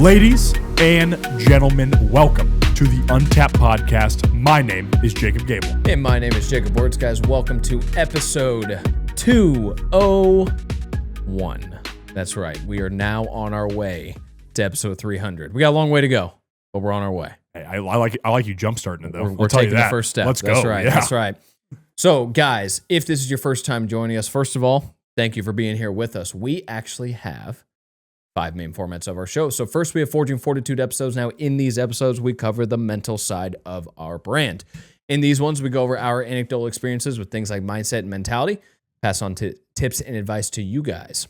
Ladies and gentlemen, welcome to the Untapped Podcast. My name is Jacob Gabel. And my name is Jacob Wurtz, guys. Welcome to episode 201. That's right. We are now on our way to episode 300. We got a long way to go, but we're on our way. Hey, I like you jump-starting it, though. We're taking the first step. Let's go. That's right. Yeah. That's right. So, guys, if this is your first time joining us, first of all, thank you for being here with us. We actually have 5 main formats of our show. So first, we have Forging Fortitude episodes. Now, in these episodes, we cover the mental side of our brand. In these ones, we go over our anecdotal experiences with things like mindset and mentality, pass on tips and advice to you guys.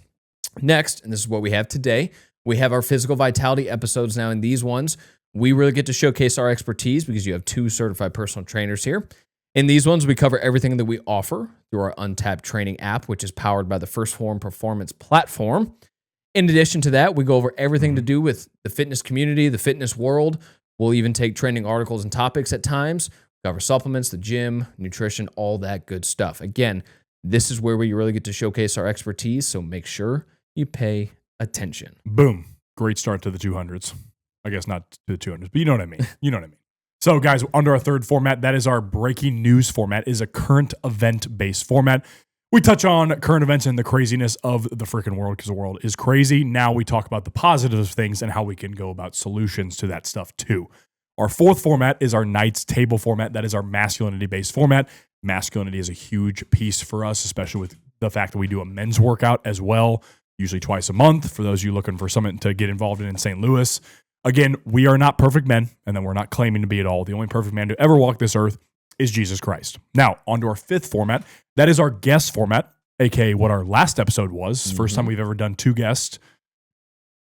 Next, and this is what we have today, we have our physical vitality episodes. Now, in these ones, we really get to showcase our expertise because you have 2 certified personal trainers here. In these ones, we cover everything that we offer through our Untapped training app, which is powered by the First Form Performance platform. In addition to that, we go over everything to do with the fitness community, the fitness world. We'll even take trending articles and topics at times. We cover supplements, the gym, nutrition, all that good stuff. Again, this is where we really get to showcase our expertise, so make sure you pay attention. Boom. Great start to the 200s. I guess not to the 200s, but you know what I mean. You know what I mean. So, guys, under our third format, that is our breaking news format, is a current event-based format. We touch on current events and the craziness of the freaking world because the world is crazy. Now we talk about the positive things and how we can go about solutions to that stuff too. Our fourth format is our Knights Table format. That is our masculinity-based format. Masculinity is a huge piece for us, especially with the fact that we do a men's workout as well, usually twice a month for those of you looking for something to get involved in St. Louis. Again, we are not perfect men, and then we're not claiming to be at all. The only perfect man to ever walk this earth is Jesus Christ. Now, on to our fifth format. That is our guest format, aka what our last episode was. First time we've ever done 2 guests.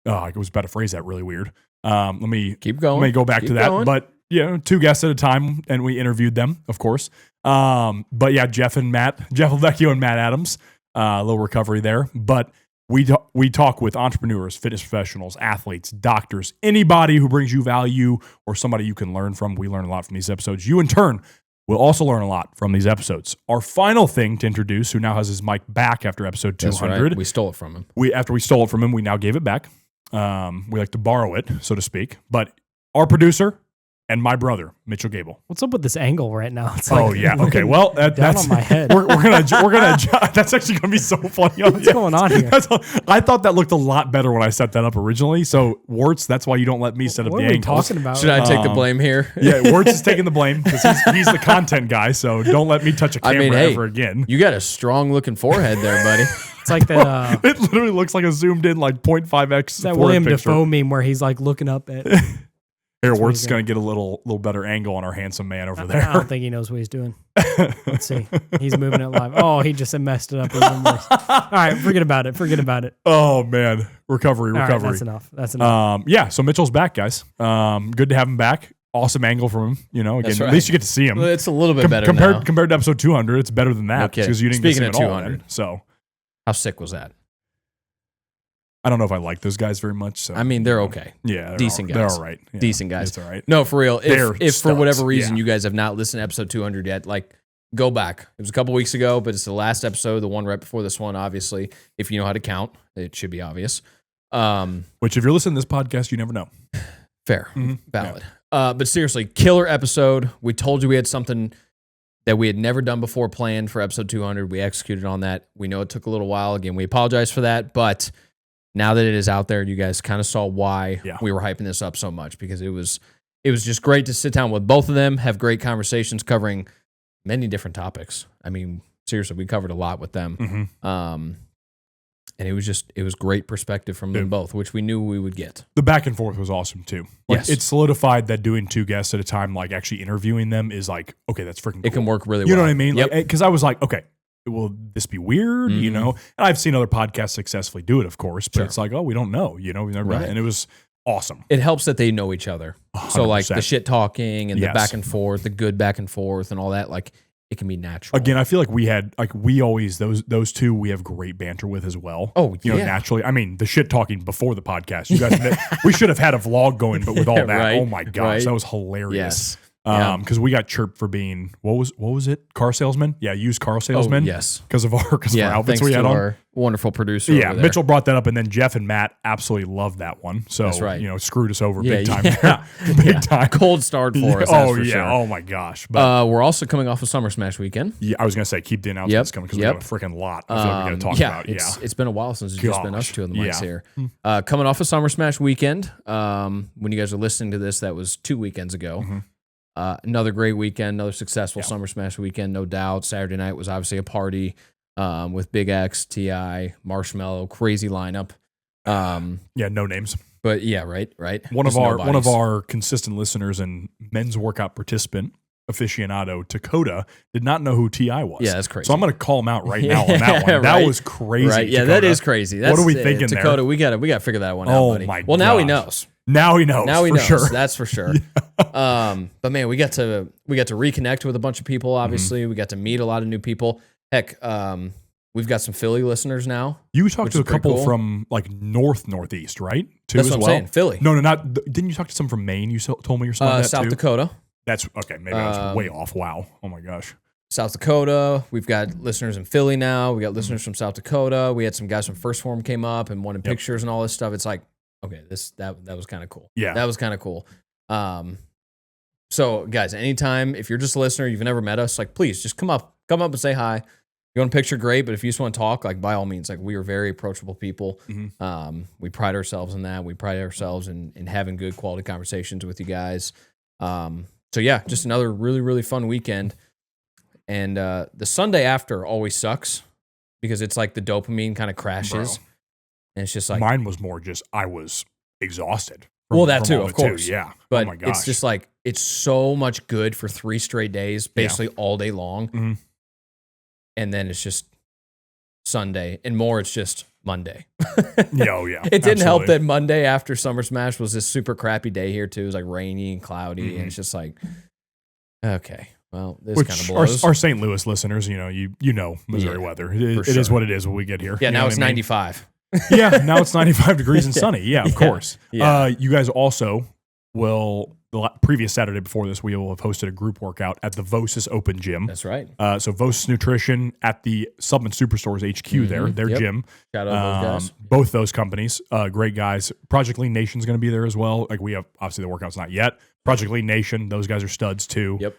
I was about to phrase that really weird. Let me Keep going. Let me go back to that. Going. But 2 guests at a time, and we interviewed them, of course. But yeah, Jeff Lecchio and Matt Adams. A little recovery there. But we talk with entrepreneurs, fitness professionals, athletes, doctors, anybody who brings you value or somebody you can learn from. We learn a lot from these episodes. You, in turn, will also learn a lot from these episodes. Our final thing to introduce, who now has his mic back after episode 200. That's right. We stole it from him. After we stole it from him, we now gave it back. We like to borrow it, so to speak. But our producer and my brother, Mitchell Gabel. What's up with this angle right now? It's like Okay. Well, that's on my head. We're gonna. That's actually gonna be so funny. What's going on here? I thought that looked a lot better when I set that up originally. So Wurtz, that's why you don't let me set up what the are we angles. talking about? Should I take the blame here? Yeah, Wurtz is taking the blame because he's the content guy. So don't let me touch a camera ever again. You got a strong looking forehead there, buddy. It's like that. It literally looks like a zoomed in like 0.5x. That William Dafoe meme where he's like looking up at. Here, Wurtz is going to get a little better angle on our handsome man over there. I don't think he knows what he's doing. Let's see. He's moving it live. Oh, he just messed it up even worse. All right, forget about it. Oh, man. Recovery. All right, that's enough. Yeah, so Mitchell's back, guys. Good to have him back. Awesome angle from him. Again, That's right. At least you get to see him. Well, it's a little bit better compared to episode 200. It's better than that. No kidding. Because you didn't Speaking get to see of him at all. 200. Then, so How sick was that? I don't know if I like those guys very much. So I mean, they're okay. Yeah, Decent guys. They're all right. Yeah, Decent guys. It's all right. No, for real. If for whatever reason yeah. you guys have not listened to episode 200 yet, go back. It was a couple weeks ago, but it's the last episode, the one right before this one, obviously. If you know how to count, it should be obvious. Which, if you're listening to this podcast, you never know. Fair. Valid. Yeah. But seriously, killer episode. We told you we had something that we had never done before planned for episode 200. We executed on that. We know it took a little while. Again, we apologize for that, but now that it is out there, you guys kind of saw why we were hyping this up so much, because it was just great to sit down with both of them, have great conversations covering many different topics. I mean, seriously, we covered a lot with them. And it was great perspective from them both, which we knew we would get. The back and forth was awesome too. Yes. It solidified that doing 2 guests at a time, like actually interviewing them, is like, okay, that's freaking cool. It can work really well. You know what I mean? Yep. Because I was like, okay, will this be weird? And I've seen other podcasts successfully do it, of course, but it's like, oh, we don't know, we've never done it. And it was awesome. It helps that they know each other. 100%. So like the shit talking and the back and forth, the good back and forth and all that, like it can be natural. Again, I feel like we always, those 2 we have great banter with as well. Oh, yeah. Naturally. I mean, the shit talking before the podcast, you guys, we should have had a vlog going, but with all that, oh my gosh, that was hilarious. Yes. Because we got chirped for being what was it? Car salesman? Yeah, used car salesman. Yes, because of our outfits thanks we had to on. our wonderful producer. Yeah, over there. Mitchell brought that up, and then Jeff and Matt absolutely loved that one. So That's right. Screwed us over big time. Yeah. Big time. Cold start for us. Oh for yeah. Sure. Oh my gosh. But We're also coming off of Summer Smash weekend. yeah, I was gonna say keep the announcements coming because we got a freaking lot. I feel like we got to talk about. It's been a while since it's just been us two on the mics here. Yeah. Coming off of Summer Smash weekend. When you guys are listening to this, that was 2 weekends ago. Mm-hmm. Another great weekend, another successful Summer Smash weekend, no doubt. Saturday night was obviously a party with Big X, T.I., Marshmallow, crazy lineup. Yeah, no names. But yeah, right. One Just of our consistent listeners and men's workout participant aficionado, Dakota, did not know who T.I. was. Yeah, that's crazy. So I'm going to call him out right now on that one. That was crazy. Right. Yeah, Dakota. that is crazy. That's, what are we thinking Dakota, there? we gotta figure that one out, buddy. My well, now he gosh. knows. Now he knows. Now he for knows. Sure. That's for sure. But man, we got to reconnect with a bunch of people. Obviously, we got to meet a lot of new people. Heck, we've got some Philly listeners now. You talked which to a is pretty couple cool. from like northeast, right? Too, That's as what I'm well. saying. Philly. No, not. Didn't you talk to some from Maine? You told me you're something like that South too. Dakota. That's okay. Maybe I was way off. Wow. Oh my gosh. South Dakota. We've got listeners in Philly now. We got listeners from South Dakota. We had some guys from First Form came up and wanted pictures and all this stuff. It's like, okay, that was kind of cool. Yeah. That was kind of cool. So guys, anytime, if you're just a listener, you've never met us, like, please just come up and say hi. You want a picture, great. But if you just want to talk, like, by all means, like, we are very approachable people. Mm-hmm. We pride ourselves in that. We pride ourselves in having good quality conversations with you guys. So yeah, just another really, really fun weekend. And the Sunday after always sucks because it's like the dopamine kind of crashes. Bro. And it's just like, mine was more just I was exhausted. That too, of course. Yeah. But oh my gosh. it's just like, it's so much good for 3 straight days, basically all day long. Mm-hmm. And then it's just Sunday and more. It's just Monday. Yeah. It didn't help that Monday after Summer Smash was this super crappy day here too. It was like rainy and cloudy. And it's just like, okay, well, this kind of blows. Our St. Louis listeners, you know Missouri weather. It is what it is when we get here. Yeah, You know now what it's I mean? 95. Yeah, now it's 95 degrees and sunny. Yeah, of course. Yeah. You guys also will, the previous Saturday before this, we will have hosted a group workout at the Vosis Open Gym. That's right. So Vosis Nutrition at the Supplement Superstore's HQ their gym. Shout out those guys. Both those companies, great guys. Project Lean Nation's going to be there as well. Like we have, obviously the workout's not yet. Project Lean Nation, those guys are studs too. Yep.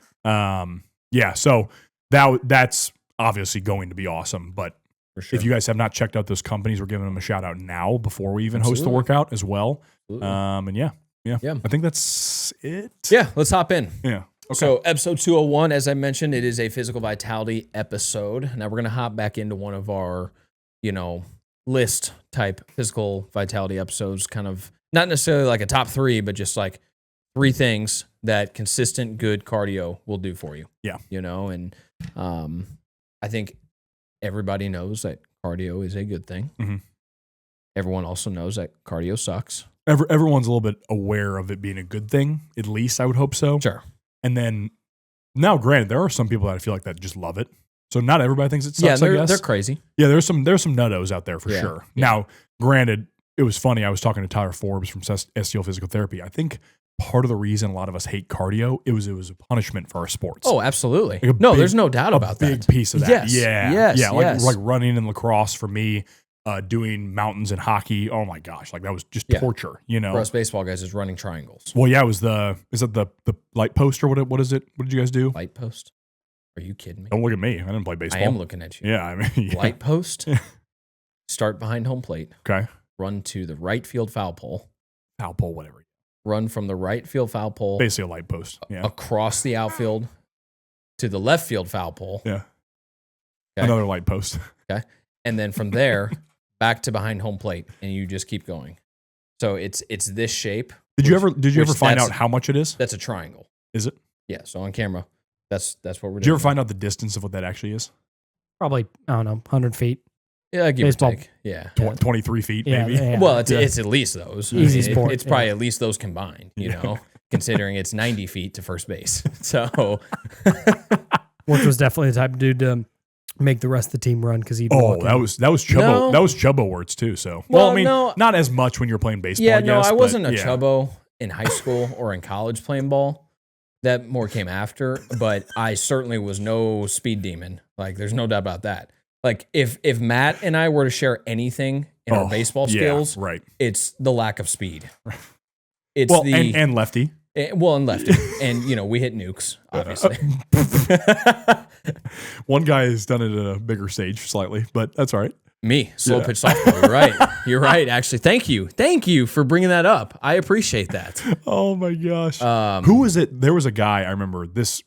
Yeah, so that's obviously going to be awesome. But For sure. if you guys have not checked out those companies, we're giving them a shout out now before we even host the workout as well. And yeah. I think that's it. Yeah, let's hop in. Yeah. Okay. So episode 201, as I mentioned, it is a physical vitality episode. Now we're going to hop back into one of our, list type physical vitality episodes, kind of not necessarily like a top 3, but just like 3 things that consistent good cardio will do for you. Yeah. And I think everybody knows that cardio is a good thing. Mm-hmm. Everyone also knows that cardio sucks. Everyone's a little bit aware of it being a good thing, at least I would hope so. Sure. And then, now granted, there are some people that I feel like that just love it. So not everybody thinks it sucks, I guess. They're crazy. Yeah, there's some nuttos out there for sure. Yeah. Now, granted, it was funny. I was talking to Tyler Forbes from STL Physical Therapy. I think part of the reason a lot of us hate cardio, it was a punishment for our sports. Oh, absolutely. Like there's no doubt about that. Big piece of that. Yes. Yeah. Yes. Like running in lacrosse for me, doing mountains and hockey. Oh my gosh, like that was just torture. For us baseball guys, is running triangles. Well, yeah, it was is it the light post or what is it? What did you guys do? Light post? Are you kidding me? Don't look at me. I didn't play baseball. I am looking at you. Yeah, I mean, Light post. Start behind home plate. Okay. Run to the right field foul pole. Foul pole, whatever. Run from the right field foul pole. Basically a light post. Yeah. Across the outfield to the left field foul pole. Yeah. Okay. Another light post. Okay. And then from there back to behind home plate, and you just keep going. So it's this shape. Did you ever find out how much it is? That's a triangle. Is it? Yeah. So on camera, that's what we're doing. Did you ever find out the distance of what that actually is? Probably, I don't know, 100 feet. Yeah, give Baseball. or take. Yeah. 23 feet, Yeah, maybe. yeah. Well, it's at least those. Easy sport, It's probably at least those combined, considering it's 90 feet to first base. So, Wurtz was definitely the type of dude to make the rest of the team run because he'd Oh, walk that in. was Chubbo. No. That was Chubbo Wurtz too. So, Well, I mean, no. not as much when you're playing baseball. yeah, I guess, I but wasn't a yeah. chubbo in high school or in college playing ball, That more came after, but I certainly was no speed demon. Like, there's no doubt about that. Like, if Matt and I were to share anything in our baseball skills, right, it's the lack of speed. It's and lefty. And lefty. And, we hit nukes, obviously. One guy has done it at a bigger stage slightly, but that's all right. Me, slow pitch softball. You're right. You're right, actually. Thank you for bringing that up. I appreciate that. Oh, my gosh. Who was it? There was a guy, I remember this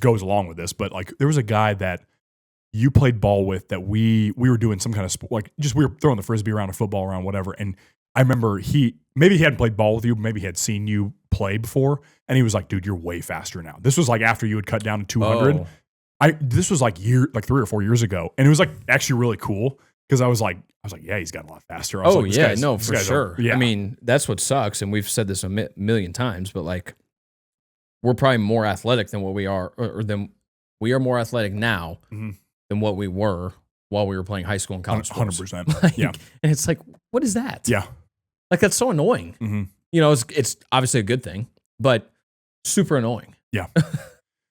goes along with this, but like there was a guy that you played ball with that we were doing some kind of sport, like just we were throwing the Frisbee around, a football around, whatever. And I remember maybe he hadn't played ball with you, maybe he had seen you play before. And he was like, dude, you're way faster now. This was like after you had cut down to 200. This was like 3 or 4 years ago. And it was like actually really cool. Because I was like, yeah, he's gotten a lot faster. I was like, for sure. I mean, that's what sucks, and we've said this a million times, but like, we're probably more athletic than what we are, or than we are more athletic now than what we were while we were playing high school and college sports. 100%. Like, yeah, and it's like, what is that? Yeah, like that's so annoying. Mm-hmm. It's obviously a good thing, but super annoying. Yeah.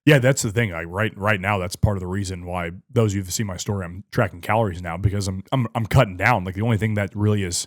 Yeah, that's the thing. Like right now, that's part of the reason why those of you who see my story, I'm tracking calories now because I'm cutting down. Like the only thing that really is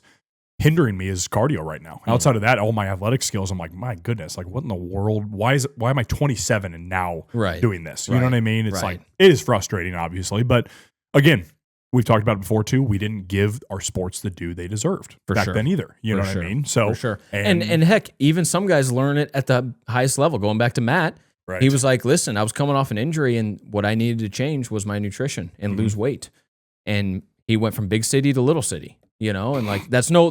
hindering me is cardio right now. Outside of that, all my athletic skills, I'm like, my goodness, like what in the world? Why am I 27 and now doing this? You know what I mean? It's like it is frustrating, obviously, but again, we've talked about it before too. We didn't give our sports the due they deserved back then either. You know what I mean? So for sure. And heck, even some guys learn it at the highest level. Going back to Matt. Right. He was like, listen, I was coming off an injury and what I needed to change was my nutrition and lose weight. And he went from big city to little city, and like, that's no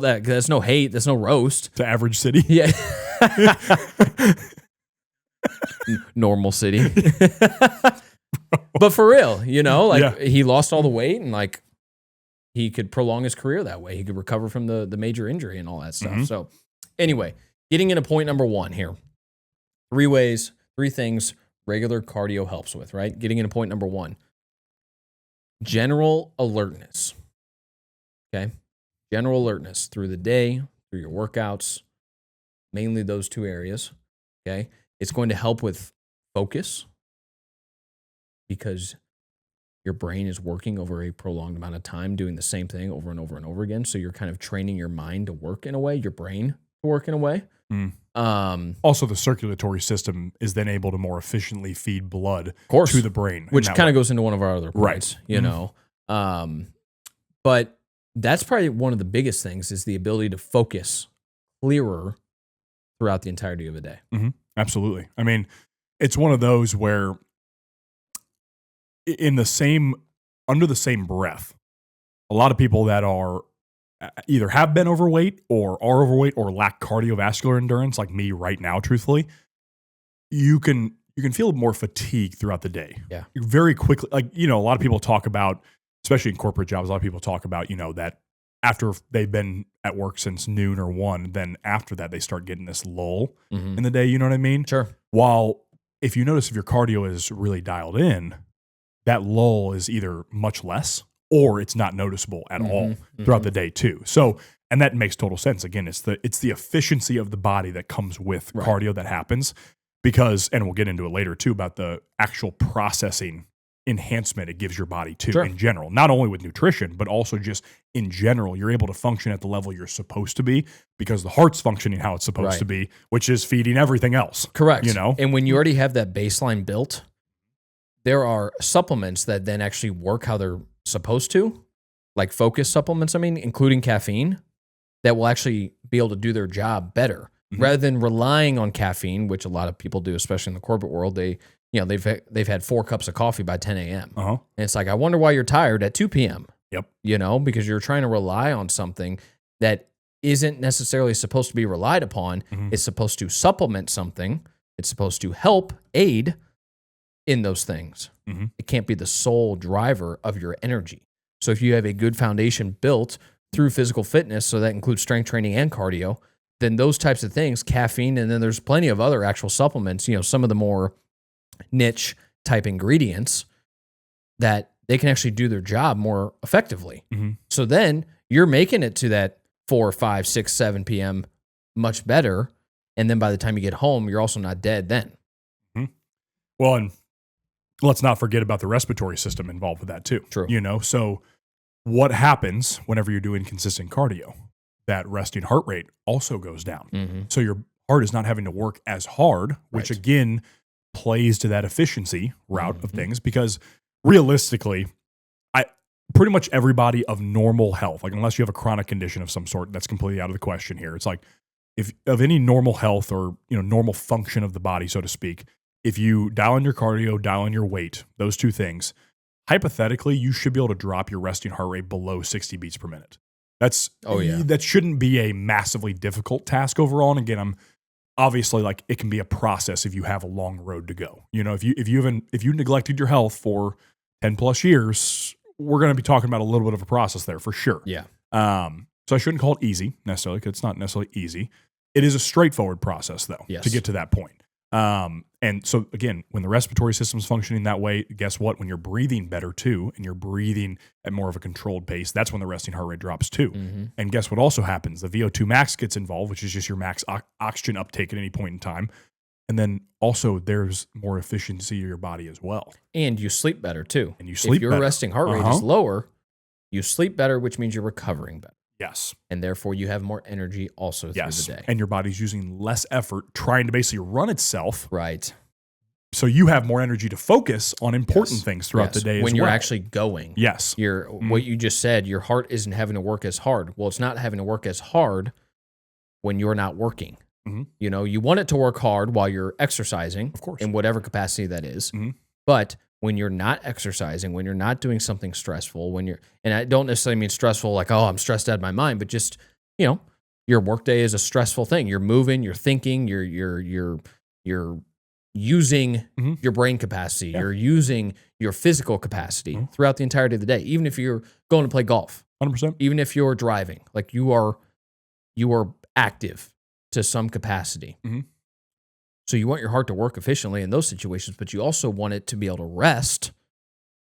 hate. That's no roast. To average city. Yeah. Normal city. But for real, he lost all the weight and like he could prolong his career that way. He could recover from the major injury and all that stuff. So anyway, getting into point number 1 here, 3 things regular cardio helps with, right? Getting into point number 1. General alertness. Okay? General alertness through the day, through your workouts, mainly those 2 areas. Okay? It's going to help with focus because your brain is working over a prolonged amount of time doing the same thing over and over and over again. So you're kind of training your mind to work in a way, your brain to work in a way. Also, the circulatory system is then able to more efficiently feed blood to the brain. Which kind of goes into one of our other points, But that's probably one of the biggest things is the ability to focus clearer throughout the entirety of a day. Mm-hmm. Absolutely. I mean, it's one of those where under the same breath, a lot of people that are either have been overweight or are overweight or lack cardiovascular endurance, like me right now, truthfully, you can feel more fatigue throughout the day. Yeah. Very quickly. Like, a lot of people talk about, especially in corporate jobs, a lot of people talk about, that after they've been at work since noon or 1, then after that, they start getting this lull in the day. You know what I mean? Sure. While if you notice if your cardio is really dialed in, that lull is either much less or it's not noticeable at all throughout the day too. So, and that makes total sense. Again, it's the efficiency of the body that comes with cardio that happens because, and we'll get into it later too, about the actual processing enhancement it gives your body too in general, not only with nutrition, but also just in general, you're able to function at the level you're supposed to be because the heart's functioning how it's supposed to be, which is feeding everything else. Correct. And when you already have that baseline built, there are supplements that then actually work how they're supposed to, like focus supplements, including caffeine, that will actually be able to do their job better rather than relying on caffeine, which a lot of people do, especially in the corporate world. They've had 4 cups of coffee by 10 a.m. And it's like, I wonder why you're tired at 2 p.m. Yep. Because you're trying to rely on something that isn't necessarily supposed to be relied upon. It's supposed to supplement something. It's supposed to help aid in those things. It can't be the sole driver of your energy. So if you have a good foundation built through physical fitness, so that includes strength training and cardio, then those types of things, caffeine, and then there's plenty of other actual supplements, some of the more niche type ingredients that they can actually do their job more effectively. So then you're making it to that 4, 5, 6, 7 p.m. much better. And then by the time you get home, you're also not dead then. Well, and let's not forget about the respiratory system involved with that too. True. You know, so what happens whenever you're doing consistent cardio? That resting heart rate also goes down. Mm-hmm. So your heart is not having to work as hard, which Right. again plays to that efficiency route of Mhm. things, because realistically, pretty much everybody of normal health, like unless you have a chronic condition of some sort, that's completely out of the question here. It's like if of any normal health or normal function of the body, so to speak, if you dial in your cardio, dial in your weight, those two things, hypothetically, you should be able to drop your resting heart rate below 60 beats per minute. That shouldn't be a massively difficult task overall. And again, I'm obviously like it can be a process if you have a long road to go. If you neglected your health for 10 plus years, we're going to be talking about a little bit of a process there for sure. Yeah. So I shouldn't call it easy necessarily, because it's not necessarily easy. It is a straightforward process though, Yes. to get to that point. And so again, when the respiratory system's functioning that way, guess what? When you're breathing better too, and you're breathing at more of a controlled pace, that's when the resting heart rate drops too. Mm-hmm. And guess what also happens? The VO2 max gets involved, which is just your max oxygen uptake at any point in time. And then also there's more efficiency of your body as well. And you sleep better too. And you sleep if your better. resting heart rate is lower, you sleep better, which means you're recovering better. Yes. And therefore you have more energy also through the day. And your body's using less effort trying to basically run itself. Right. So you have more energy to focus on important things throughout the day when as you're well. actually going. Yes. What you just said, your heart isn't having to work as hard. Well, it's not having to work as hard when you're not working. Mhm. You want it to work hard while you're exercising, Of course. in whatever capacity that is. Mhm. But when you're not exercising, when you're not doing something stressful, and I don't necessarily mean stressful like, oh, I'm stressed out of my mind, but just, your workday is a stressful thing. You're moving, you're thinking, you're using Mhm. your brain capacity, Yeah. you're using your physical capacity Mhm. throughout the entirety of the day. Even if you're going to play golf, 100%. even if you're driving, like you are active to some capacity. Mhm. So you want your heart to work efficiently in those situations, but you also want it to be able to rest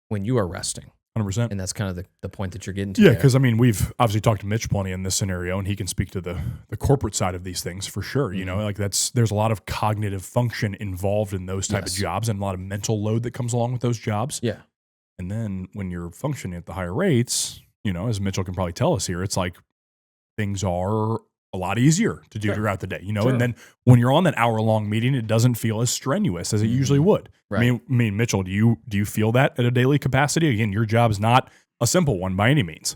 when you are resting. 100%. And that's kind of the point that you're getting to. Yeah, there. because we've obviously talked to Mitch plenty in this scenario, and he can speak to the corporate side of these things for sure. Mhm. There's a lot of cognitive function involved in those type of Yes. jobs, and a lot of mental load that comes along with those jobs. Yeah. And then when you're functioning at the higher rates, as Mitchell can probably tell us here, it's like things are a lot easier to do Sure. throughout the day, Sure. And then when you're on that hour-long meeting, it doesn't feel as strenuous as it usually would. Right. I mean, Mitchell, do you feel that at a daily capacity? Again, your job's not a simple one by any means.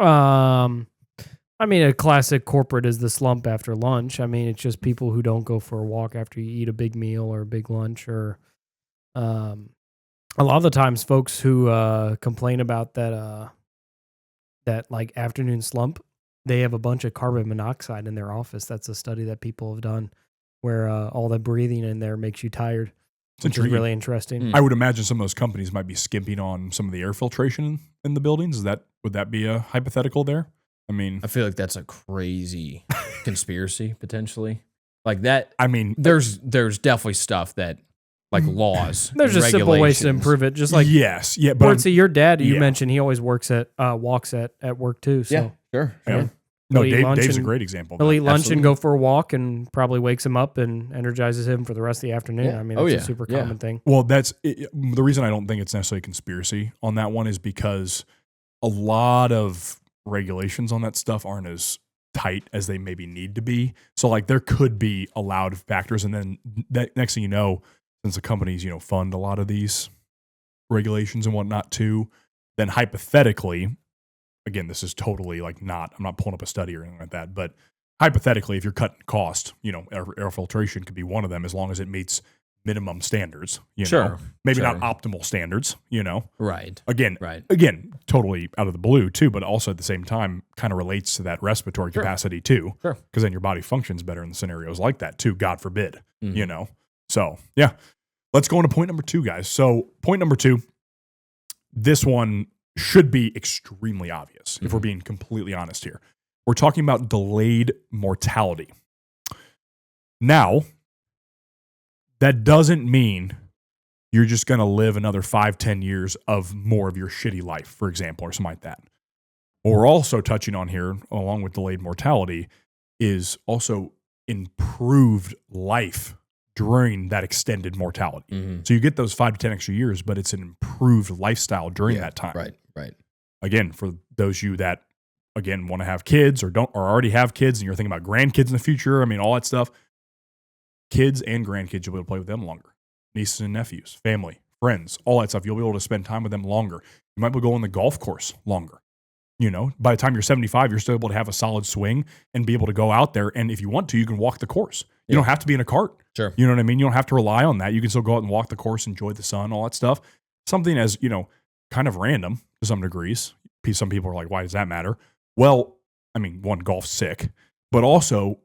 A classic corporate is the slump after lunch. It's just people who don't go for a walk after you eat a big meal or a big lunch, or a lot of the times folks who complain about that like afternoon slump, they have a bunch of carbon monoxide in their office. That's a study that people have done where all the breathing in there makes you tired. It's Which is intriguing. really interesting. Mm. I would imagine some of those companies might be skimping on some of the air filtration in the buildings. Would that be a hypothetical there? I feel like that's a crazy conspiracy potentially. Like that. There's definitely stuff that like laws. There's just simple ways to regulations. improve it. Just like yes, yeah, but Wurtz, your dad, you yeah. mentioned he always walks at work too. So Yeah, sure. yeah. No, He'll eat lunch Dave's a and- great example. of he'll that. eat lunch Absolutely. and go for a walk, and probably wakes him up and energizes him for the rest of the afternoon. Yeah. That's Oh, a yeah. super Yeah. common thing. Well, the reason I don't think it's necessarily a conspiracy on that one is because a lot of regulations on that stuff aren't as tight as they maybe need to be. So like there could be allowed factors, and then that next thing you know, since the companies fund a lot of these regulations and whatnot too, then hypothetically, again, this is totally like I'm not pulling up a study or anything like that, but hypothetically, if you're cutting cost, air filtration could be one of them as long as it meets minimum standards. Sure. Maybe Sure. not optimal standards. Right. Again, Right. totally out of the blue too, but also at the same time kind of relates to that respiratory Sure. capacity too. Sure. Because then your body functions better in scenarios like that too. God forbid. Mhm. So yeah, let's go on to point number 2, guys. So point number 2, this one should be extremely obvious if we're Mhm. being completely honest here. We're talking about delayed mortality. Now, that doesn't mean you're just going to live another 5-10 years of more of your shitty life, for example, or something like that. What we're also touching on here, along with delayed mortality, is also improved life during that extended mortality. Mm-hmm. So you get those 5 to 10 extra years, but it's an improved lifestyle during that time. Right. Again, for those of you that, again, want to have kids or already have kids and you're thinking about grandkids in the future, I mean, all that stuff, kids and grandkids, you'll be able to play with them longer. Nieces and nephews, family, friends, all that stuff. You'll be able to spend time with them longer. You might be able to go on the golf course longer. You know, by the time you're 75, you're still able to have a solid swing and be able to go out there. And if you want to, you can walk the course. You don't have to be in a cart. Sure. You know what I mean? You don't have to rely on that. You can still go out and walk the course, enjoy the sun, all that stuff. Something as, kind of random to some degrees. Some people are like, why does that matter? Well, I mean, one, golf's sick, but also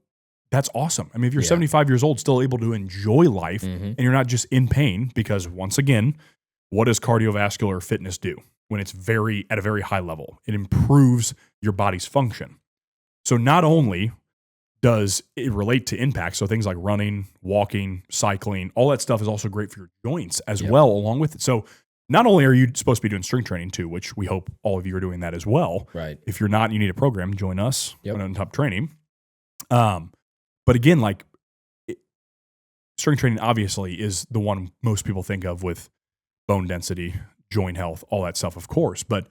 that's awesome. I mean, if you're 75 years old, still able to enjoy life and you're not just in pain, because once again, what does cardiovascular fitness do when it's at a very high level? It improves your body's function. So not only does it relate to impacts, so things like running, walking, cycling, all that stuff is also great for your joints as well along with it. So not only are you supposed to be doing strength training too, which we hope all of you are doing that as well. Right. If you're not and you need a program, join us on Top Training. But again, strength training obviously is the one most people think of with bone density, joint health, all that stuff, of course. But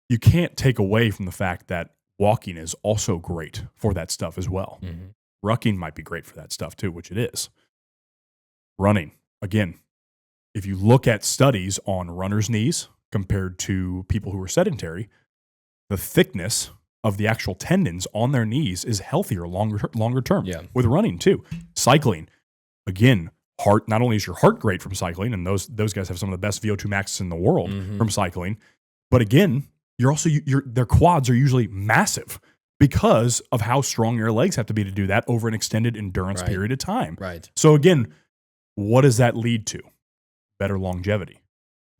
you can't take away from the fact that walking is also great for that stuff as well. Mm-hmm. Rucking might be great for that stuff too, which it is. Running, again, if you look at studies on runners' knees compared to people who are sedentary, the thickness of the actual tendons on their knees is healthier longer term. Yeah. With running too. Cycling, again, heart, not only is your heart great from cycling, and those guys have some of the best VO2 maxes in the world from cycling, but again, their quads are usually massive because of how strong your legs have to be to do that over an extended endurance period of time. Right. So again, what does that lead to? Better longevity,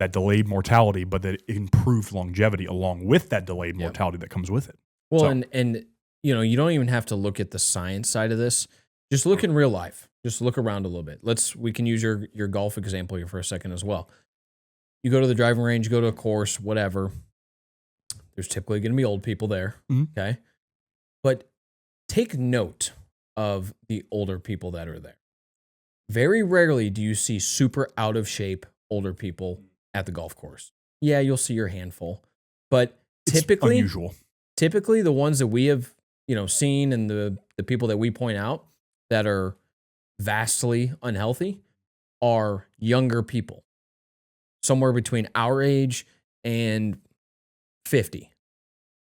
that delayed mortality, but that improved longevity along with that delayed mortality that comes with it. Well, so, and you don't even have to look at the science side of this. Just look in real life. Just look around a little bit. We can use your golf example here for a second as well. You go to the driving range, you go to a course, whatever. There's typically going to be old people there, okay? But take note of the older people that are there. Very rarely do you see super out of shape older people at the golf course. Yeah, you'll see your handful, but typically the ones that we have, seen and the people that we point out that are vastly unhealthy are younger people, somewhere between our age and 50,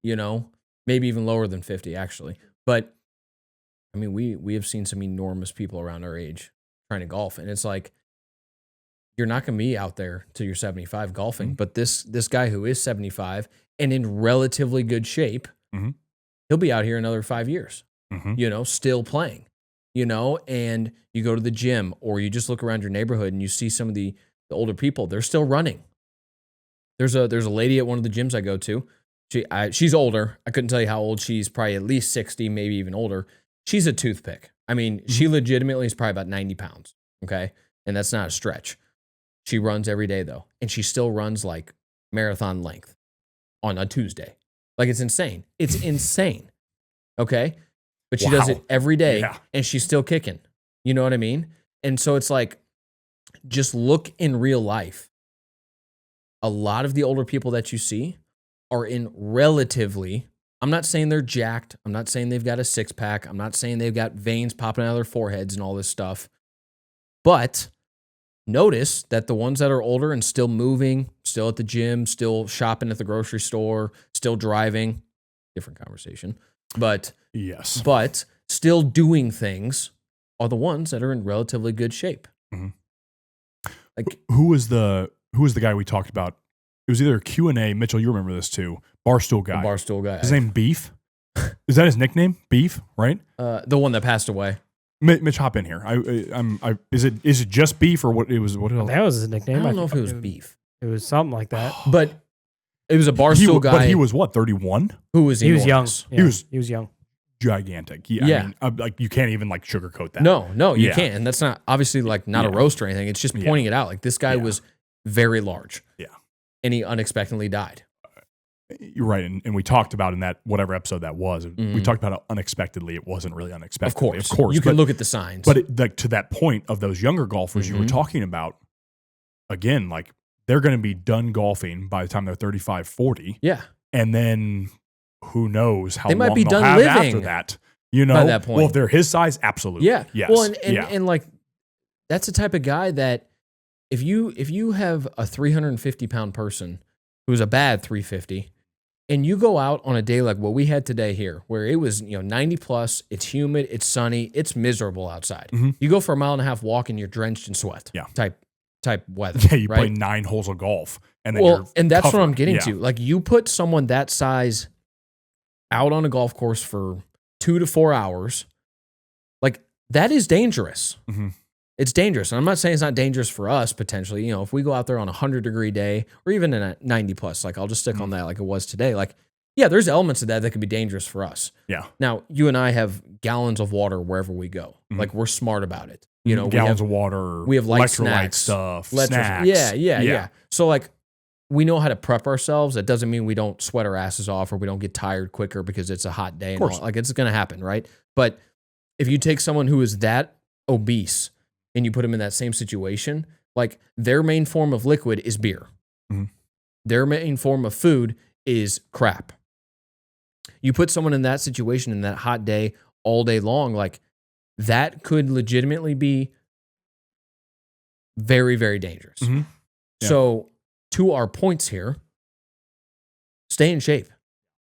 maybe even lower than 50 actually. But I mean, we have seen some enormous people around our age trying to golf, and it's like, you're not going to be out there till you're 75 golfing, but this guy who is 75 and in relatively good shape, he'll be out here another 5 years, still playing, and you go to the gym or you just look around your neighborhood and you see some of the older people, they're still running. There's a lady at one of the gyms I go to. She's older. I couldn't tell you how old. She's probably at least 60, maybe even older. She's a toothpick. I mean, she legitimately is probably about 90 pounds. Okay. And that's not a stretch. She runs every day though. And she still runs like marathon length on a Tuesday. Like, it's insane. It's insane. Okay. But she does it every day and she's still kicking. You know what I mean? And so it's like, just look in real life. A lot of the older people that you see are in relatively, I'm not saying they're jacked. I'm not saying they've got a six pack. I'm not saying they've got veins popping out of their foreheads and all this stuff. But notice that the ones that are older and still moving, still at the gym, still shopping at the grocery store, still driving, different conversation, but yes, but still doing things are the ones that are in relatively good shape. Like, who was the guy we talked about? It was either a Q&A, Mitchell, you remember this too, Barstool guy. The Barstool guy. His name Beef? Is that his nickname? Beef, right? The one that passed away. Mitch, hop in here. Is it just Beef or what? It was what else? That was his nickname. I don't know if it was Beef. It was something like that. But it was a Barstool guy. But he was what, 31? Who was he was young. Yeah, he was young. Gigantic. Yeah. I mean, like, you can't even like sugarcoat that. No, you can't. And that's not obviously like not a roast or anything. It's just pointing it out. Like, this guy was very large. Yeah. And he unexpectedly died. You're right, and we talked about in that whatever episode that was. We talked about how unexpectedly it wasn't really unexpected. Of course, you can look at the signs. But like to that point of those younger golfers you were talking about, again, like they're going to be done golfing by the time they're 35, 40. Yeah, and then who knows how they might long be they'll done have living after that. You know, by that point. Well, if they're his size, absolutely. Yeah. Yes. Well, and like that's the type of guy that if you have a 350-pound person who's a bad 350, and you go out on a day like what we had today here, where it was 90 plus, it's humid, it's sunny, it's miserable outside. You go for a 1.5 mile walk and you're drenched in sweat. Yeah. Type weather. Yeah, you play 9 holes of golf, and then and that's covered. what I'm getting to. Like you put someone that size out on a golf course for 2 to 4 hours, like that is dangerous. It's dangerous. And I'm not saying it's not dangerous for us potentially. If we go out there on a 100-degree day or even in a 90 plus, like I'll just stick on that like it was today. Like, yeah, there's elements of that could be dangerous for us. Yeah. Now, you and I have gallons of water wherever we go. Like we're smart about it. Gallons of water. We have light electrolyte snacks, stuff, snacks. Yeah. So like we know how to prep ourselves. That doesn't mean we don't sweat our asses off or we don't get tired quicker because it's a hot day. And all. Like it's going to happen, right? But if you take someone who is that obese and you put them in that same situation, like their main form of liquid is beer. Their main form of food is crap. You put someone in that situation in that hot day all day long, like that could legitimately be very, very dangerous. Yeah. So to our points here, stay in shape.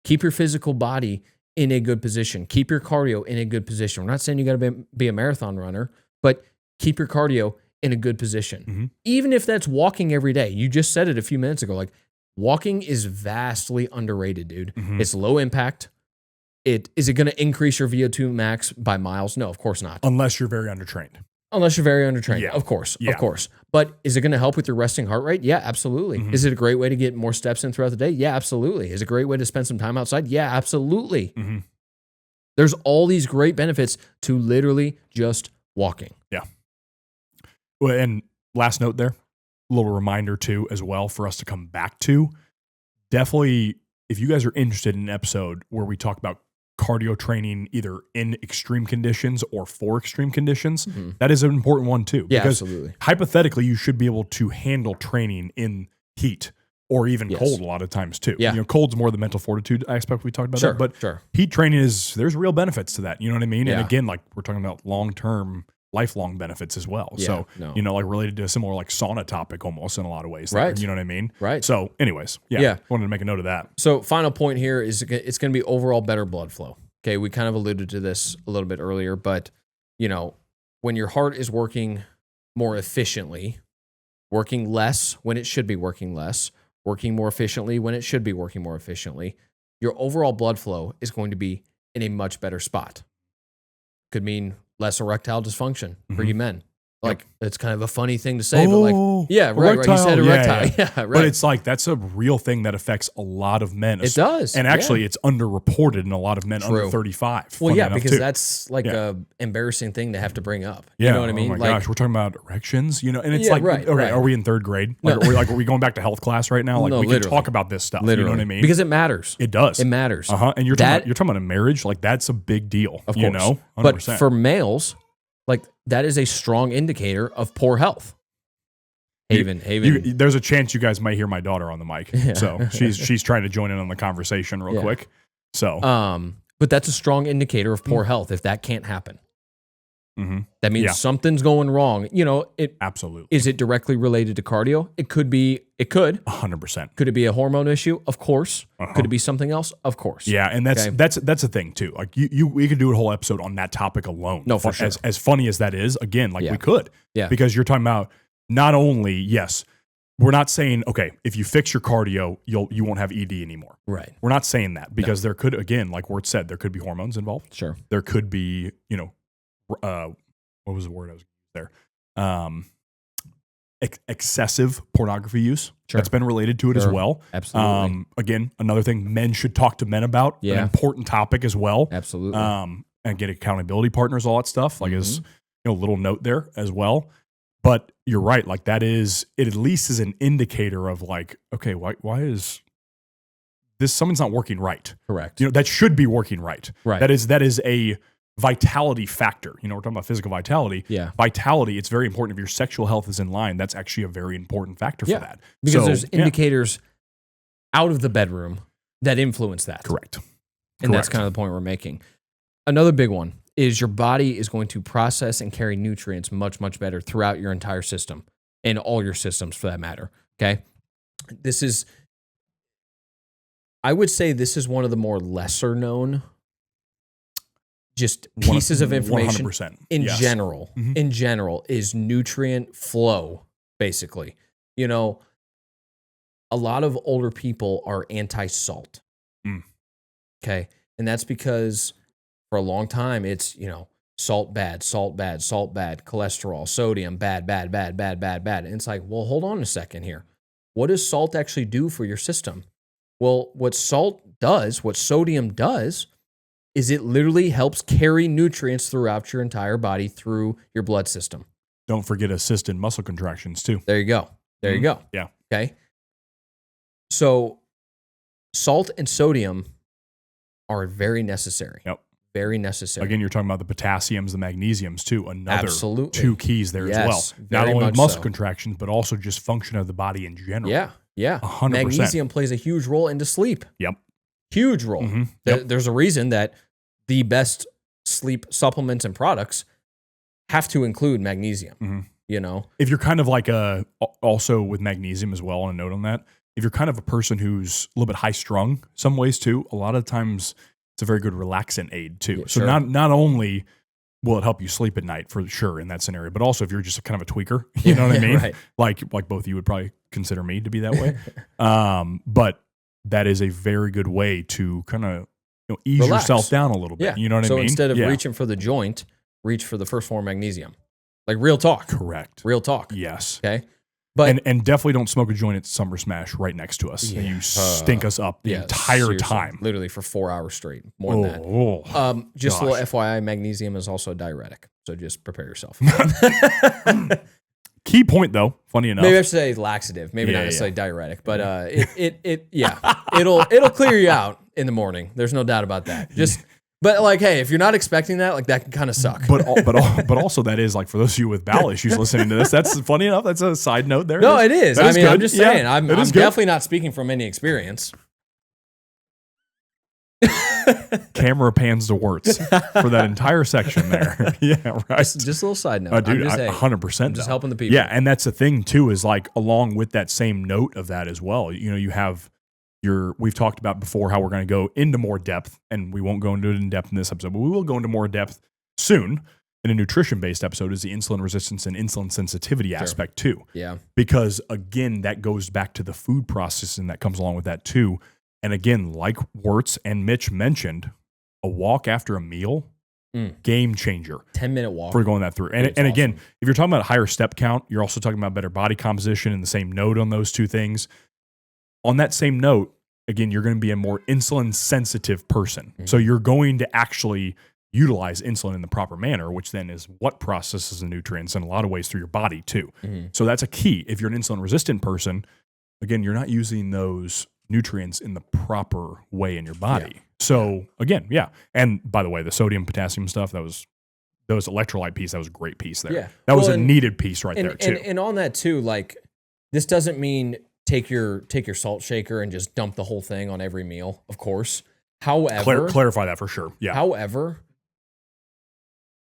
Keep your physical body in a good position. Keep your cardio in a good position. We're not saying you got to be a marathon runner, but keep your cardio in a good position. Even if that's walking every day. You just said it a few minutes ago. Like walking is vastly underrated, dude. It's low impact. Is it going to increase your VO2 max by miles? No, of course not. Unless you're very undertrained. Yeah. Of course. But is it going to help with your resting heart rate? Yeah, absolutely. Is it a great way to get more steps in throughout the day? Yeah, absolutely. Is it a great way to spend some time outside? Yeah, absolutely. There's all these great benefits to literally just walking. Yeah. Well, and last note there, a little reminder too, as well, for us to come back to. Definitely, if you guys are interested in an episode where we talk about cardio training either in extreme conditions or for extreme conditions, that is an important one too. Yeah, because absolutely. hypothetically, you should be able to handle training in heat or even cold a lot of times too. Yeah. Cold's more the mental fortitude aspect we talked about. Sure, but heat training there's real benefits to that. You know what I mean? And again, like we're talking about long-term, lifelong benefits as well. So, like related to a similar like sauna topic almost in a lot of ways. Right. You know what I mean? Right. So anyways, wanted to make a note of that. So final point here is it's going to be overall better blood flow. Okay. We kind of alluded to this a little bit earlier, but when your heart is working more efficiently, working less when it should be working less, working more efficiently when it should be working more efficiently, your overall blood flow is going to be in a much better spot. Could mean less erectile dysfunction for you men. Like, it's kind of a funny thing to say, but like, yeah, right. You said erectile. Yeah, right. But it's like, that's a real thing that affects a lot of men. It does. And actually, it's underreported in a lot of men under 35. Well, yeah, because that's like a embarrassing thing to have to bring up. Yeah. You know what I mean? Oh my gosh, we're talking about erections, and it's are we in third grade? No. Are we going back to health class right now? Like, No, we literally. can talk about this stuff. Literally. You know what I mean? Because it matters. It does. It matters. And you're talking about a marriage, like that's a big deal. Of course. 100%. But for males, like that is a strong indicator of poor health. Haven. There's a chance you guys might hear my daughter on the mic. So she's trying to join in on the conversation real quick. So but that's a strong indicator of poor health if that can't happen. That means something's going wrong. Absolutely. Is it directly related to cardio? It could be. It could. 100%. Could it be a hormone issue? Of course. Could it be something else? Of course. Yeah, and that's a thing too. Like we could do a whole episode on that topic alone. No, for sure. As funny as that is, again, we could. Yeah. Because you're talking about not only, yes, we're not saying, okay, if you fix your cardio, you won't have ED anymore. Right. We're not saying that because there could, again, like Wurtz said, there could be hormones involved. Sure. There could be, what was the word I was there? Excessive pornography use. Sure. That's been related to it as well. Absolutely. Again, another thing men should talk to men about. Yeah. An important topic as well. Absolutely. And get accountability partners, all that stuff. Like is a little note there as well. But you're right. Like it at least is an indicator of like, okay, why is something's not working right. Correct. That should be working right. Right. That is a vitality factor. We're talking about physical vitality. Yeah. Vitality, it's very important. If your sexual health is in line, that's actually a very important factor for that. Because there's indicators out of the bedroom that influence that. Correct. And that's kind of the point we're making. Another big one is your body is going to process and carry nutrients much, much better throughout your entire system and all your systems for that matter. Okay. I would say this is one of the more lesser known just pieces of information 100%. in general is nutrient flow, basically. A lot of older people are anti-salt. Okay. And that's because for a long time, it's, salt bad, cholesterol, sodium, bad. And it's like, well, hold on a second here. What does salt actually do for your system? Well, what sodium does, is it literally helps carry nutrients throughout your entire body through your blood system. Don't forget assisted muscle contractions too. There you go. Yeah. Okay. So salt and sodium are very necessary. Yep. Very necessary. Again, you're talking about the potassiums, the magnesiums too. Another Absolutely. 2 keys there as well. Not only muscle contractions, but also just function of the body in general. Yeah. 100%. Magnesium plays a huge role into sleep. Yep. Huge role. There's a reason that the best sleep supplements and products have to include magnesium. If you're kind of like also with magnesium as well, on a note on that, if you're kind of a person who's a little bit high strung some ways too, a lot of times it's a very good relaxant aid too. Yeah, so sure. not only will it help you sleep at night for sure in that scenario, but also if you're just kind of a tweaker, you know what I mean? Right. Like both of you would probably consider me to be that way. But that is a very good way to kind of ease yourself down a little bit. Yeah. You know what I mean? So instead of reaching for the joint, reach for the first form of magnesium. Like real talk. Correct. Real talk. Yes. Okay. But and definitely don't smoke a joint at Summer Smash right next to us. Yeah. You stink us up the entire seriously. time. Literally for 4 hours straight. More than that. Just a little FYI, magnesium is also a diuretic. So just prepare yourself. Key point though, funny enough. Maybe I should say laxative. Maybe not necessarily diuretic, but it'll clear you out in the morning. There's no doubt about that. But like, hey, if you're not expecting that, like that can kind of suck. But also that is like for those of you with bowel issues listening to this, that's funny enough. That's a side note there. No, it is. I mean, I'm just saying. I'm good. definitely not speaking from any experience. Camera pans to Wurtz for that entire section there. Yeah, right. Just a little side note. Dude, I'm just, 100%. I'm just helping the people. Yeah, and that's the thing too is like along with that same note of that as well. You have we've talked about before how we're going to go into more depth, and we won't go into it in depth in this episode, but we will go into more depth soon in a nutrition-based episode is the insulin resistance and insulin sensitivity aspect too. Yeah. Because again, that goes back to the food processing that comes along with that too. And again, like Wurtz and Mitch mentioned, a walk after a meal, game changer. 10-minute walk. For going that through. And again, awesome. if you're talking about a higher step count, you're also talking about better body composition and the same note on those two things. On that same note, again, you're going to be a more insulin sensitive person. So you're going to actually utilize insulin in the proper manner, which then is what processes the nutrients in a lot of ways through your body too. So that's a key. If you're an insulin resistant person, again, you're not using those nutrients in the proper way in your body. Yeah. So again, and by the way, the sodium, potassium stuff, those electrolyte piece, that was a great piece there. Yeah. That was a needed piece there too. And on that too, like this doesn't mean take your salt shaker and just dump the whole thing on every meal, of course. However, clarify that for sure. Yeah. However,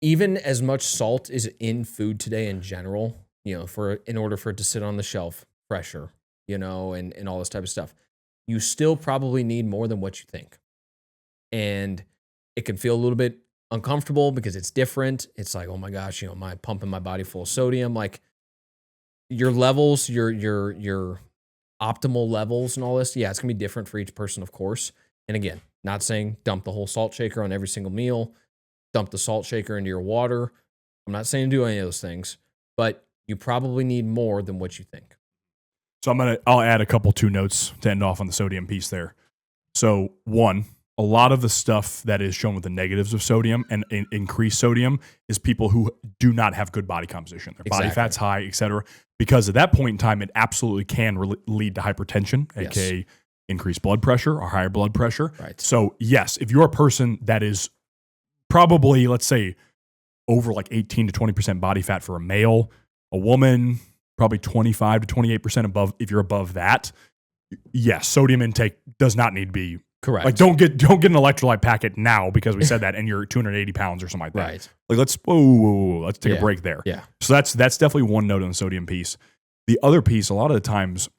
even as much salt is in food today in general, in order for it to sit on the shelf fresher, and all this type of stuff, you still probably need more than what you think. And it can feel a little bit uncomfortable because it's different. It's like, oh my gosh, am I pumping my body full of sodium? Like your levels, your optimal levels and all this, it's going to be different for each person, of course. And again, not saying dump the whole salt shaker on every single meal, dump the salt shaker into your water. I'm not saying do any of those things, but you probably need more than what you think. So I'll add a couple 2 notes to end off on the sodium piece there. So one, a lot of the stuff that is shown with the negatives of sodium and increased sodium is people who do not have good body composition. Their body fat's high, et cetera. Because at that point in time, it absolutely can lead to hypertension, aka increased blood pressure or higher blood pressure. Right. So yes, if you're a person that is probably, let's say, over like 18 to 20% body fat for a male, a woman, probably 25 to 28% above. If you're above that, yes, sodium intake does not need to be correct. Like don't get an electrolyte packet now because we said that and you're 280 pounds or something like that. Right. Like let's take a break there. Yeah. So that's definitely one note on the sodium piece. The other piece, a lot of the times,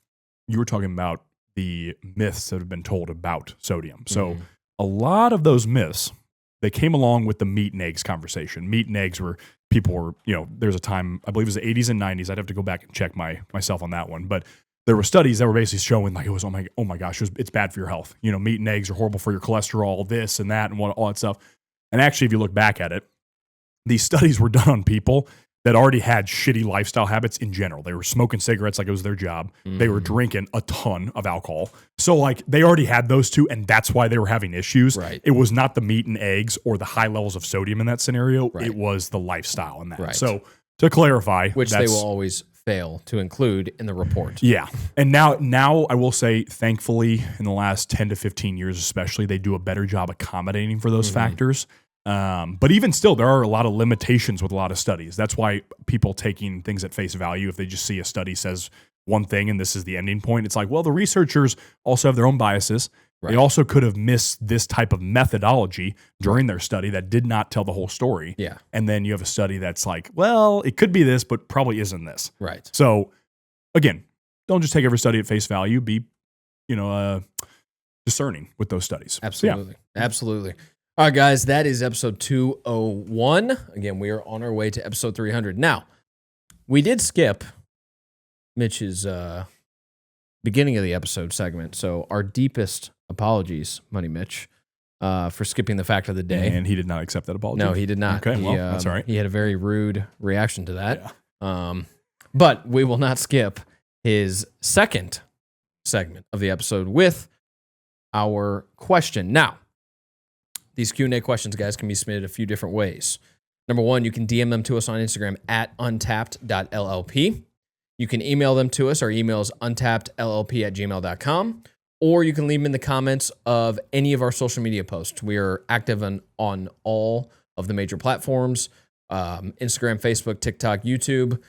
you were talking about the myths that have been told about sodium. So a lot of those myths, they came along with the meat and eggs conversation. Meat and eggs were people were, there's a time, I believe it was the 80s and 90s. I'd have to go back and check myself on that one. But there were studies that were basically showing like it was, oh my gosh, it's bad for your health. Meat and eggs are horrible for your cholesterol, this and that and all that stuff. And actually, if you look back at it, these studies were done on people that already had shitty lifestyle habits in general. They were smoking cigarettes like it was their job. They were drinking a ton of alcohol. So like they already had those two, and that's why they were having issues. Right. It was not the meat and eggs or the high levels of sodium in that scenario. Right. It was the lifestyle in that. Right. So to clarify, which they will always fail to include in the report. Yeah. And now I will say, thankfully, in the last 10 to 15 years especially, they do a better job accommodating for those factors. But even still, there are a lot of limitations with a lot of studies. That's why people taking things at face value, if they just see a study says one thing and this is the ending point, it's like, well, the researchers also have their own biases. Right. They also could have missed this type of methodology during their study that did not tell the whole story. Yeah. And then you have a study that's like, well, it could be this, but probably isn't this. Right. So again, don't just take every study at face value. Be, discerning with those studies. Absolutely. So, yeah. Absolutely. All right, guys, that is episode 201. Again, we are on our way to episode 300. Now, we did skip Mitch's beginning of the episode segment. So our deepest apologies, Money Mitch, for skipping the fact of the day. And he did not accept that apology? No, he did not. Okay, well, that's all right. He had a very rude reaction to that. Yeah. But we will not skip his second segment of the episode with our question. Now, these Q&A questions, guys, can be submitted a few different ways. Number one, you can DM them to us on Instagram at untapped.llp. You can email them to us. Our email is untappedllp@gmail.com. Or you can leave them in the comments of any of our social media posts. We are active on all of the major platforms, Instagram, Facebook, TikTok, YouTube.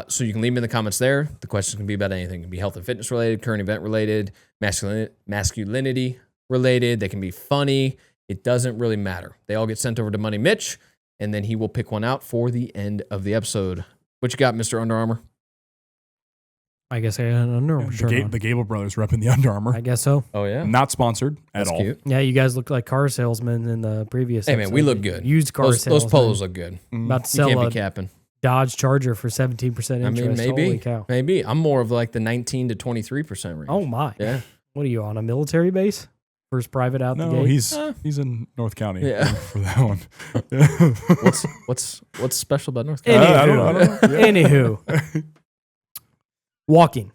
So you can leave them in the comments there. The questions can be about anything. It can be health and fitness related, current event related, masculinity related. They can be funny. It doesn't really matter. They all get sent over to Money Mitch, and then he will pick one out for the end of the episode. What you got, Mr. Under Armour? I guess I had an Under Armour shirt on. The Gabel brothers repping the Under Armour. I guess so. Oh, yeah. Not sponsored at all. Cute. Yeah, you guys look like car salesmen in the previous episode. Hey, man, we look good. Used car salesmen. Those polos look good. About to You sell can't a be capping. Dodge Charger for 17% interest. Maybe. Holy cow. Maybe. I'm more of like the 19 to 23% range. Oh, my. Yeah. What are you, on a military base? First private out the No, gate? he's in North County for that one. What's special about North County? I don't know. Anywho. Walking.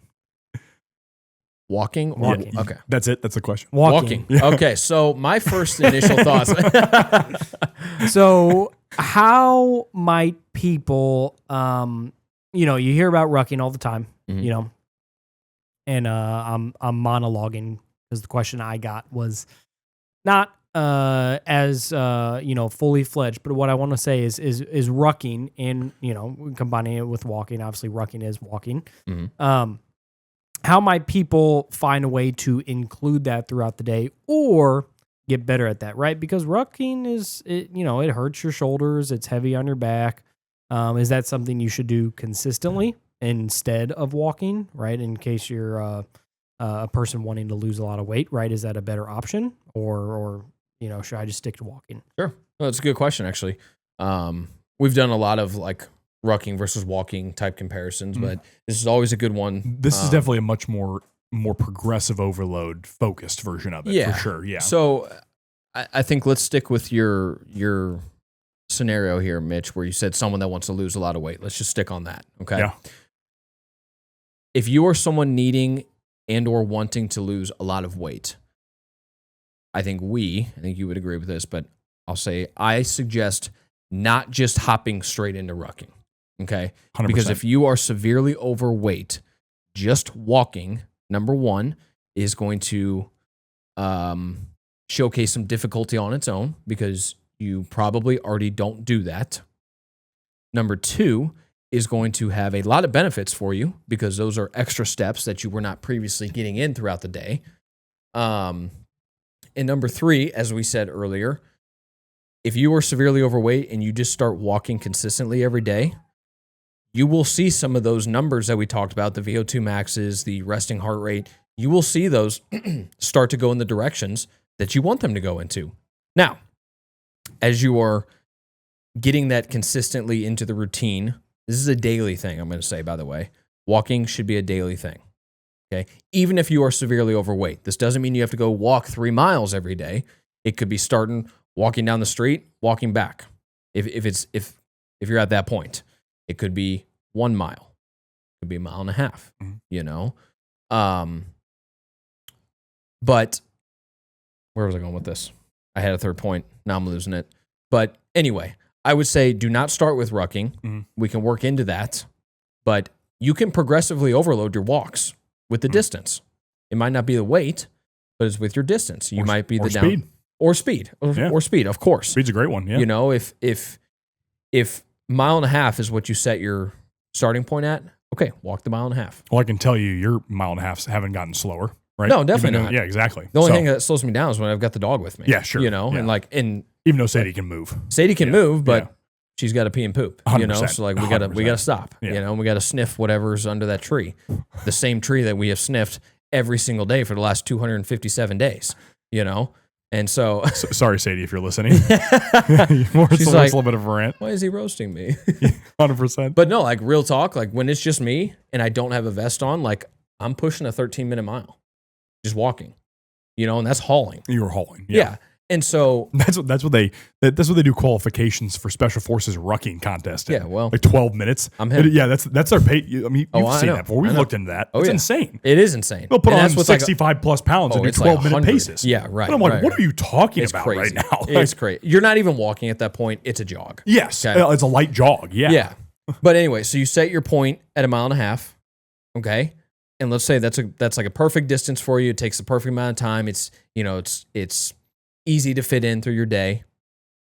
Walking? Okay. That's it. That's the question. Walking. Yeah. Okay. So my first initial thoughts. So how might people, you hear about rucking all the time, and I'm monologuing because the question I got was not as fully fledged, but what I want to say is rucking and combining it with walking. Obviously, rucking is walking. Mm-hmm. How might people find a way to include that throughout the day or get better at that, right? Because rucking it hurts your shoulders. It's heavy on your back. Is that something you should do consistently instead of walking, right? In case you're a person wanting to lose a lot of weight, right? Is that a better option or should I just stick to walking? Sure. Well, that's a good question, actually. We've done a lot of like rucking versus walking type comparisons, but this is always a good one. This is definitely a much more progressive overload focused version of it, for sure. Yeah. So I think let's stick with your scenario here, Mitch, where you said someone that wants to lose a lot of weight. Let's just stick on that. Okay. Yeah. If you are someone needing and or wanting to lose a lot of weight, I think you would agree with this, but I'll say I suggest not just hopping straight into rucking. Okay. 100%. Because if you are severely overweight, just walking, number one, is going to showcase some difficulty on its own because you probably already don't do that. Number 2 is going to have a lot of benefits for you because those are extra steps that you were not previously getting in throughout the day. And number 3, as we said earlier, if you are severely overweight and you just start walking consistently every day, you will see some of those numbers that we talked about, the VO2 maxes, the resting heart rate. You will see those start to go in the directions that you want them to go into. Now, as you are getting that consistently into the routine, this is a daily thing, I'm going to say, by the way. Walking should be a daily thing. Okay? Even if you are severely overweight, this doesn't mean you have to go walk 3 miles every day. It could be starting walking down the street, walking back. If you're at that point, it could be 1 mile, it could be 1.5 miles, you know. But where was I going with this? I had a third point. Now I'm losing it. But anyway, I would say do not start with rucking. We can work into that, but you can progressively overload your walks with the distance. It might not be the weight, but it's with your distance. You might be the down speed. Or speed, or speed, of course. Speed's a great one. Yeah. You know, if 1.5 miles is what you set your starting point at, okay, walk the 1.5 miles. Well, I can tell you your 1.5 miles haven't gotten slower, right? No, definitely not. Yeah, exactly. The only thing that slows me down is when I've got the dog with me. Yeah, sure. You know, Yeah. and even though Sadie can move. Sadie can move, but she's got to pee and poop. 100%. You know, so like we gotta stop. Yeah. You know, we gotta sniff whatever's under that tree, the same tree that we have sniffed every single day for the last 257 days. You know. And so, sorry, Sadie, if you're listening. She's like, a little bit of a rant. Why is he roasting me? 100%. But no, like real talk, like when it's just me and I don't have a vest on, like I'm pushing a 13-minute mile, just walking, you know, and that's hauling. You were hauling. Yeah. And so that's what they do qualifications for Special Forces rucking contest. Yeah, well, like 12 minutes. I'm him. Yeah, that's our pay. I mean, you've seen know. that before. We've looked into that. It's insane. It is insane. They'll put and on 65 plus pounds and do 12-minute paces. Yeah, right. And I'm like, right, what are you talking about crazy. right now? It's crazy. You're not even walking at that point. It's a jog. Yes, okay? It's a light jog. Yeah. Yeah. But anyway, so you set your point at 1.5 miles. Okay. And let's say that's like a perfect distance for you. It takes the perfect amount of time. It's, you know, it's easy to fit in through your day.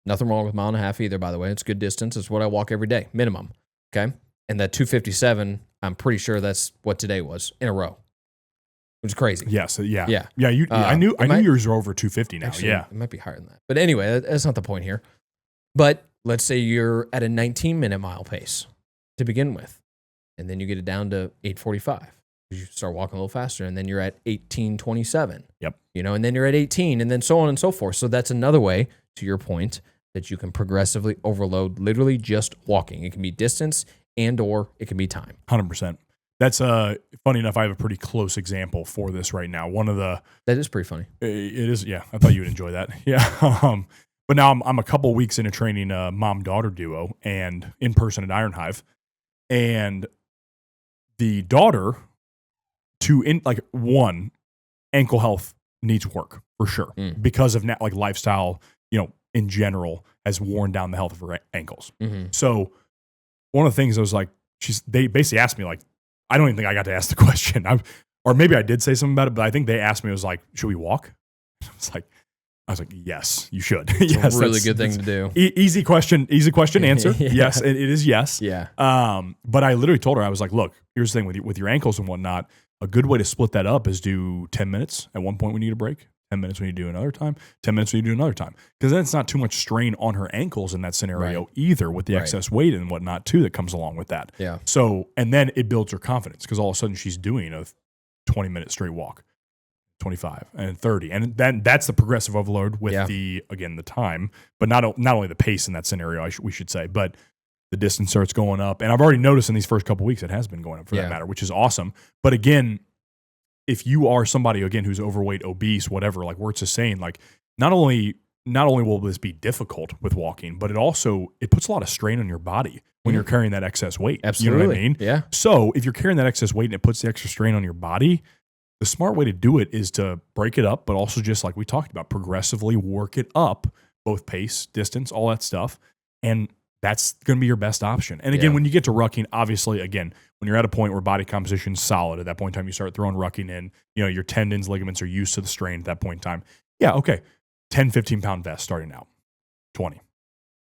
Nothing wrong with 1.5 miles either, by the way. It's good distance. It's what I walk every day, minimum. Okay. And that 257, I'm pretty sure that's what today was in a row. Which is crazy. Yes. Yeah. Yeah. Yeah. I knew yours are over 250 now. Actually, yeah. It might be higher than that. But anyway, that's not the point here. But let's say you're at a 19-minute mile pace to begin with. And then you get it down to 8:45. You start walking a little faster, and then you're at 18:27. Yep. You know, and then you're at 18, and then so on and so forth. So that's another way, to your point, that you can progressively overload literally just walking. It can be distance or it can be time. 100%. That's funny enough. I have a pretty close example for this right now. That is pretty funny. It is. Yeah. I thought you would enjoy that. Yeah. But now I'm a couple weeks into training a mom-daughter duo and in person at Iron Hive, and the daughter ankle health needs work for sure because of like lifestyle, you know, in general has worn down the health of her ankles. Mm-hmm. So one of the things I was like, they basically asked me, like, I don't even think I got to ask the question. Or maybe I did say something about it, but I think they asked me, it was like, should we walk? I was like, yes, you should. Yes, it's a really good thing to do. Easy question answer. Yeah. Yes, it is yes. Yeah. But I literally told her, I was like, look, here's the thing with your ankles and whatnot. A good way to split that up is do 10 minutes. At one point, we need a break. 10 minutes when you do another time. 10 minutes when you do another time. Because then it's not too much strain on her ankles in that scenario either, with the excess weight and whatnot too that comes along with that. Yeah. So, and then it builds her confidence because all of a sudden she's doing a 20-minute straight walk, 25 and 30. And then that's the progressive overload with the time, but not only the pace in that scenario, we should say, but the distance starts going up. And I've already noticed in these first couple of weeks, it has been going up for that matter, which is awesome. But again, if you are somebody, again, who's overweight, obese, whatever, like Wurtz is saying, like not only will this be difficult with walking, but it puts a lot of strain on your body when you're carrying that excess weight. Absolutely. You know what I mean? Yeah. So if you're carrying that excess weight and it puts the extra strain on your body, the smart way to do it is to break it up, but also just like we talked about, progressively work it up, both pace, distance, all that stuff, and that's going to be your best option. And again, when you get to rucking, obviously, again, when you're at a point where body composition is solid, at that point in time, you start throwing rucking in, your tendons, ligaments are used to the strain at that point in time. Yeah, okay. 10, 15-pound vest starting out, 20,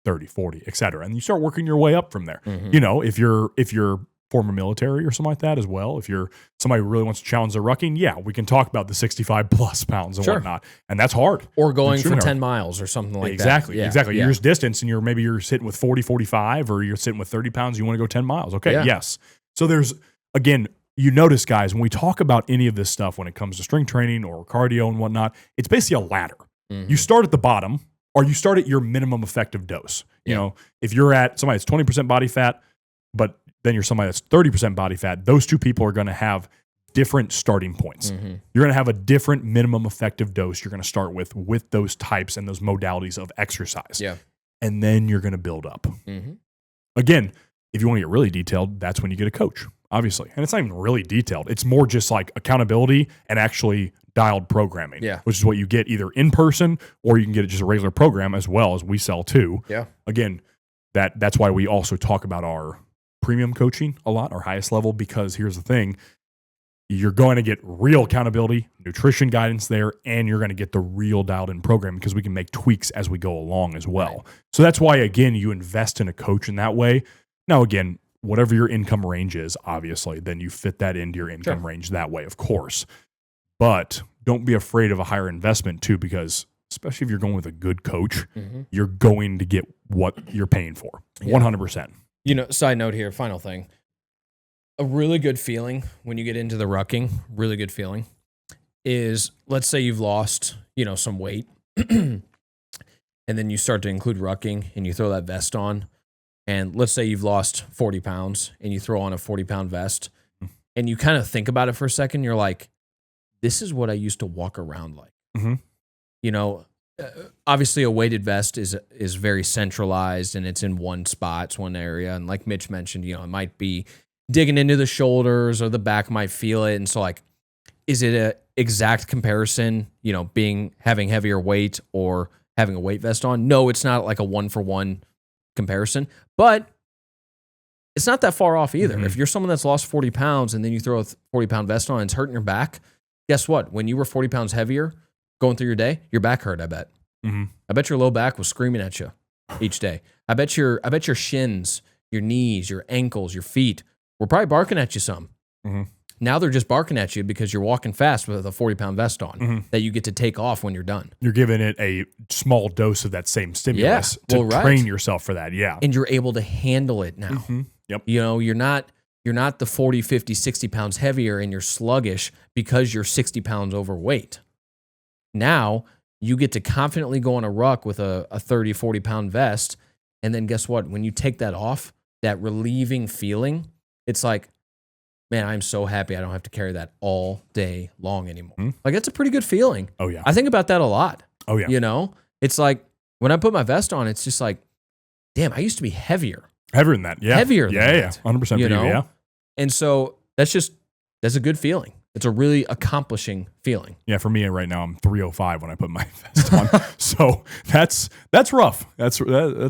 30, 40, et cetera. And you start working your way up from there. If you're former military or something like that as well, if you're somebody who really wants to challenge the rucking, yeah, we can talk about the 65 plus pounds and whatnot. And that's hard. Or going for 10 miles or something like that. Yeah, exactly. You're just distance and you're sitting with 40, 45, or you're sitting with 30 pounds, you want to go 10 miles. Okay, yes. So there's, again, you notice, guys, when we talk about any of this stuff, when it comes to strength training or cardio and whatnot, it's basically a ladder. You start at the bottom, or you start at your minimum effective dose. You know, if you're at somebody that's 20% body fat, but then you're somebody that's 30% body fat, those two people are going to have different starting points. You're going to have a different minimum effective dose you're going to start with those types and those modalities of exercise. Yeah. And then you're going to build up. Again, if you want to get really detailed, that's when you get a coach, obviously. And it's not even really detailed. It's more just like accountability and actually dialed programming, which is what you get either in person or you can get it just a regular program as well, as we sell too. Yeah. Again, that's why we also talk about our premium coaching a lot, our highest level, because here's the thing, you're going to get real accountability, nutrition guidance there, and you're going to get the real dialed in program because we can make tweaks as we go along as well. Right. So that's why, again, you invest in a coach in that way. Now, again, whatever your income range is, obviously, then you fit that into your income range that way, of course. But don't be afraid of a higher investment too, because especially if you're going with a good coach, you're going to get what you're paying for, 100%. Side note here, final thing. A really good feeling when you get into the rucking, really good feeling, is let's say you've lost, some weight, and then you start to include rucking and you throw that vest on, and let's say you've lost 40 pounds and you throw on a 40-pound vest, and you kind of think about it for a second, you're like, this is what I used to walk around like. Obviously a weighted vest is very centralized and it's in one spot, it's one area. And like Mitch mentioned, it might be digging into the shoulders or the back might feel it. And so like, is it a exact comparison, having heavier weight or having a weight vest on? No, it's not like a 1-for-1 comparison, but it's not that far off either. If you're someone that's lost 40 pounds and then you throw a 40-pound vest on and it's hurting your back, guess what? When you were 40 pounds heavier, going through your day, your back hurt, I bet. I bet your low back was screaming at you each day. I bet your shins, your knees, your ankles, your feet were probably barking at you some. Now they're just barking at you because you're walking fast with a 40-pound vest on that you get to take off when you're done. You're giving it a small dose of that same stimulus to train yourself for that. Yeah. And you're able to handle it now. Yep. You're not the 40, 50, 60 pounds heavier and you're sluggish because you're 60 pounds overweight. Now you get to confidently go on a ruck with a 30, 40-pound vest. And then guess what? When you take that off, that relieving feeling, it's like, man, I'm so happy I don't have to carry that all day long anymore. Like, that's a pretty good feeling. Oh, yeah. I think about that a lot. Oh, yeah. It's like when I put my vest on, it's just like, damn, I used to be heavier. Heavier than that. Yeah. Heavier than that. 100% yeah. And so that's a good feeling. It's a really accomplishing feeling. Yeah, for me right now, I'm 305 when I put my vest on. So that's rough. That's rough.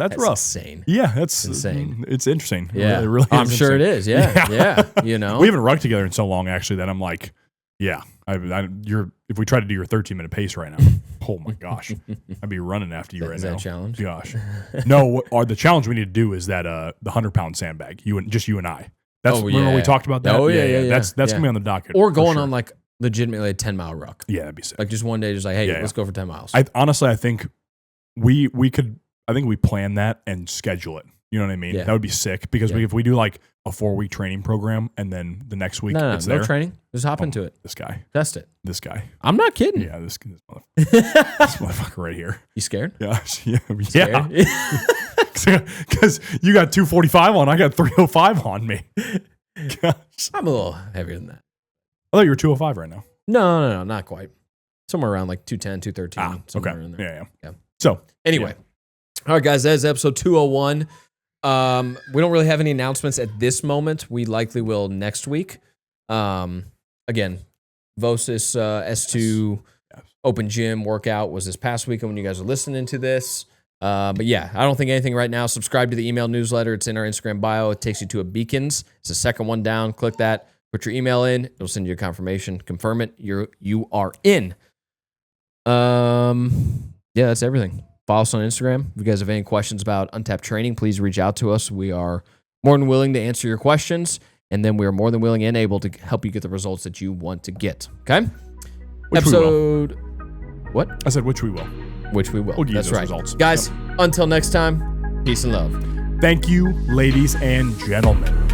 Insane. Yeah, that's insane. It's interesting. Yeah, it really is. I'm sure it is. Yeah. We haven't rugged together in so long actually that I'm like, yeah, if we try to do your 13-minute pace right now, oh my gosh, I'd be running after you right now. Is that a challenge? Gosh, no. The challenge we need to do is that the 100-pound sandbag. You and I. Remember we talked about that? Oh, yeah. That's going to be on the docket. Or going on like legitimately a 10-mile ruck. Yeah, that'd be sick. Like just one day, just like, hey, let's go for 10 miles. I think we could, we plan that and schedule it. You know what I mean? Yeah. That would be sick because if we do like a 4-week training program and then the next week it's there. No training. Just hop into it. This guy. Test it. This guy. I'm not kidding. Yeah, this motherfucker right here. You scared? Yeah. Yeah. Because you got 245 on, I got 305 on me. Gosh. I'm a little heavier than that. I thought you were 205 right now. No, not quite. Somewhere around like 210, 213. Somewhere okay. in there. Yeah. So, anyway. All right, guys, that is episode 201. We don't really have any announcements at this moment. We likely will next week. Again, Vosis S2 Open Gym workout was this past weekend when you guys are listening to this. But yeah, I don't think anything right now. Subscribe to the email newsletter. It's in our Instagram bio. It takes you to a Beacons. It's the second one down. Click that. Put your email in. It'll send you a confirmation. Confirm it. You are in. Yeah, that's everything. Follow us on Instagram. If you guys have any questions about Untapped Training, please reach out to us. We are more than willing to answer your questions, and then we are more than willing and able to help you get the results that you want to get. Okay? What? I said which we will. Which we will. We'll give That's you those right. results. Guys, Yep. until next time, peace and love. Thank you, ladies and gentlemen.